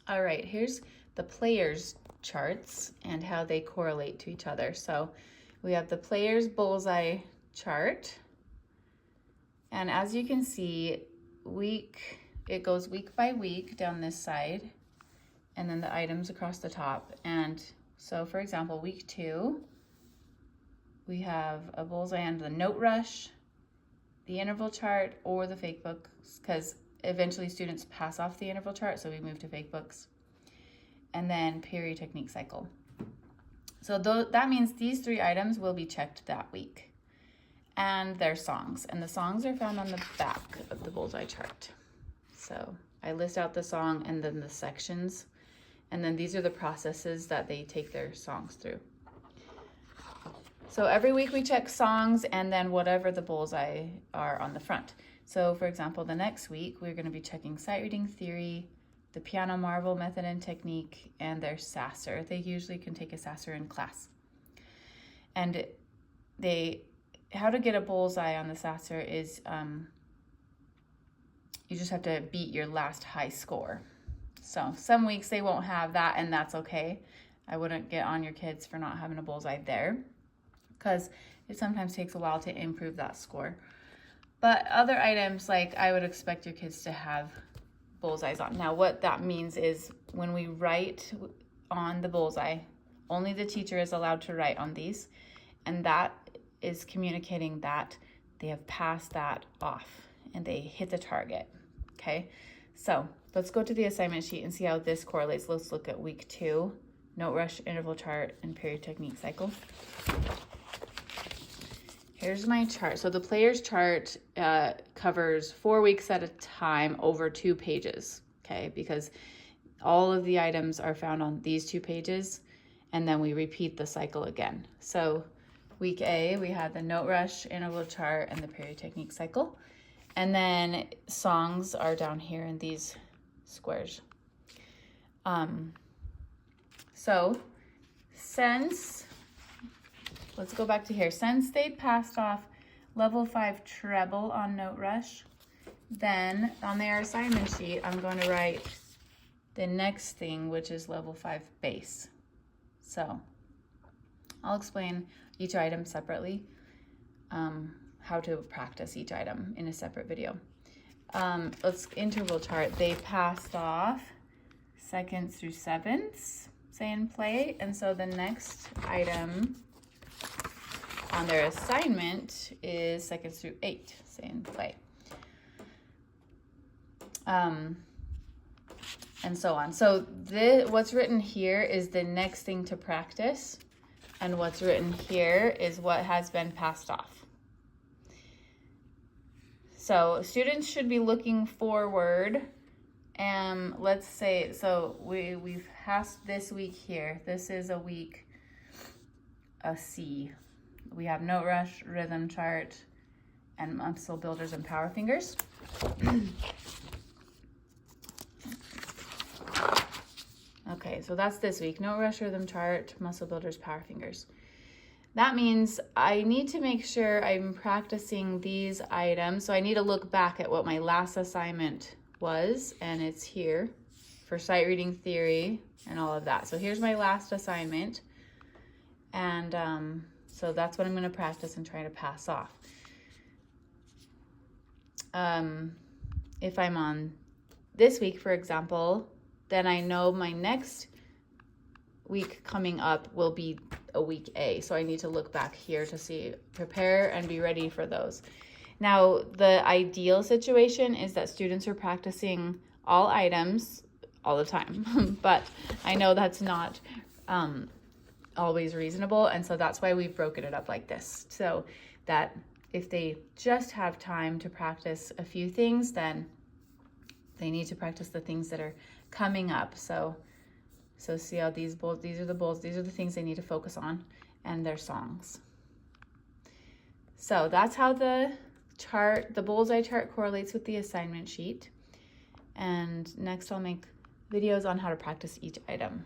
All right, here's the players charts and how they correlate to each other. So we have the players bullseye chart. And as you can see, it goes week by week down this side, and then the items across the top. And so for example, week 2, we have a bullseye on the note rush, the interval chart, or the fake books, because eventually students pass off the interval chart, so we move to fake books. And then period technique cycle. So that means these 3 items will be checked that week. And their songs. And the songs are found on the back of the bullseye chart. So I list out the song and then the sections. And then these are the processes that they take their songs through. So every week we check songs and then whatever the bullseye are on the front. So for example, the next week, we're going to be checking sight reading theory, the piano marvel method and technique, and their sasser. They usually can take a sasser in class. And how to get a bullseye on the sasser is you just have to beat your last high score. So some weeks they won't have that, and that's okay. I wouldn't get on your kids for not having a bullseye there, because it sometimes takes a while to improve that score. But other items, like I would expect your kids to have bullseyes on. Now what that means is when we write on the bullseye, only the teacher is allowed to write on these, and that is communicating that they have passed that off and they hit the target. Okay, so let's go to the assignment sheet and see how this correlates. Let's look at week 2, note rush, interval chart, and period technique cycle. Here's my chart. So the player's chart covers 4 weeks at a time over 2 pages, okay? Because all of the items are found on these 2 pages, and then we repeat the cycle again. So week A, we had the note rush, interval chart, and the period technique cycle. And then songs are down here in these squares. So since, let's go back to here. Since they passed off level 5 treble on note rush, then on their assignment sheet, I'm going to write the next thing, which is level 5 bass. So I'll explain each item separately, how to practice each item in a separate video. Let's interval chart. They passed off seconds through sevenths, say and play. And so the next item on their assignment is seconds through 8, say and play. And so on. So what's written here is the next thing to practice, and what's written here is what has been passed off. So students should be looking forward, and let's say, so we've passed this week here. This is a week, a C. We have note rush, rhythm chart, and muscle builders and power fingers. Okay, so that's this week. Note rush, rhythm chart, muscle builders, power fingers. That means I need to make sure I'm practicing these items. So I need to look back at what my last assignment was, and it's here for sight reading theory and all of that. So here's my last assignment, and so that's what I'm going to practice and try to pass off. If I'm on this week, for example, then I know my next week coming up will be a week A. So I need to look back here to prepare and be ready for those. Now, the ideal situation is that students are practicing all items all the time, but I know that's not always reasonable. And so that's why we've broken it up like this. So that if they just have time to practice a few things, then they need to practice the things that are coming up. So see how these are the things they need to focus on, and their songs. So that's how the bullseye chart correlates with the assignment sheet. And next I'll make videos on how to practice each item.